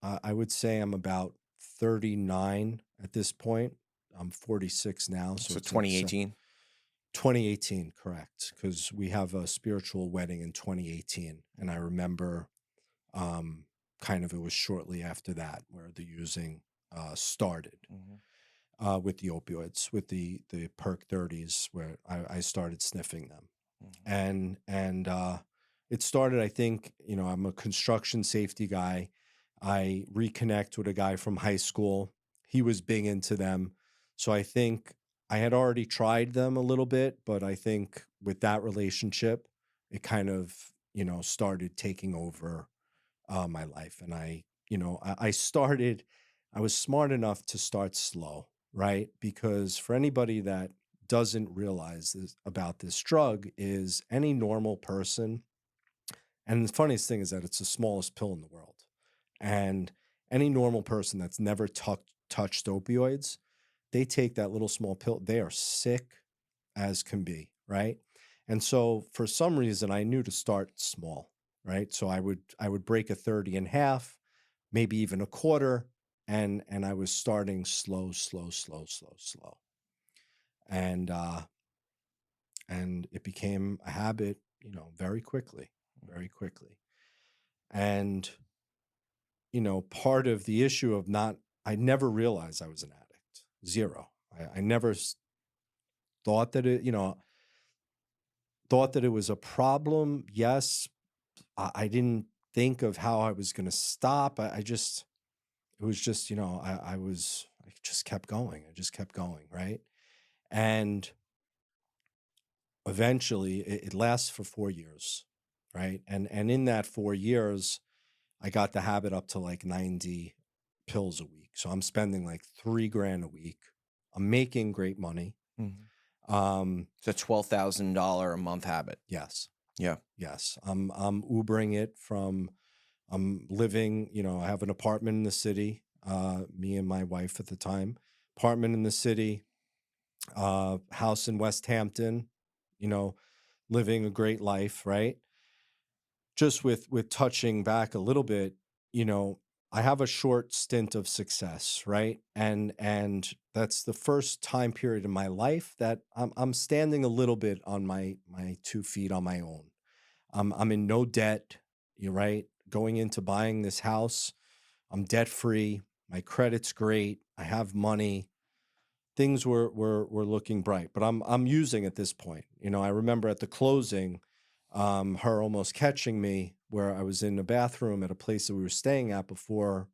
I would say I'm about 39 at this point. I'm 46 now, so So it's like 2018. 2018, correct? Because we have a spiritual wedding in 2018, and I remember um, kind of it was shortly after that where the using started Mhm, with the opioids, with the Perk 30s, where I started sniffing them, mhm, and it started. I think I'm a construction safety guy. I reconnect with a guy from high school. He was big into them, so I think I had already tried them a little bit, but I think with that relationship, it kind of started taking over my life. And I started, I was smart enough to start slow, right? Because for anybody that doesn't realize about this drug is any normal person, and the funniest thing is that it's the smallest pill in the world. And any normal person that's never touched opioids, they take that little small pill, they are sick as can be, right? And so for some reason I knew to start small, right? So I would break a 30 in half, maybe even a quarter, and I was starting slow, slow, slow, slow, slow. And it became a habit, very quickly, very quickly. And part of the issue of not I never realized I was an addict. Zero. I never thought that it was a problem. Yes, I didn't think of how I was going to stop. I just it was just I just kept going. I just kept going, right? And eventually, it lasts for 4 years, right? And in that 4 years, I got the habit up to like 90 pills a week. So I'm spending like 3 grand a week. I'm making great money. mhm. Um, It's a $12,000 a month habit. yes, Yeah. yes. I'm Ubering it from. I'm living. I have an apartment in the city. Me and my wife at the time. Apartment in the city. House in West Hampton. You know, living a great life. Right. Just with touching back a little bit, you know, I have a short stint of success, right? And that's the first time period in my life that I'm standing a little bit on my 2 feet on my own. I'm in no debt, you're right. Going into buying this house, I'm debt free. My credit's great. I have money. Things were looking bright, but I'm using at this point. I remember at the closing, her almost catching me where I was in a bathroom at a place that we were staying at before.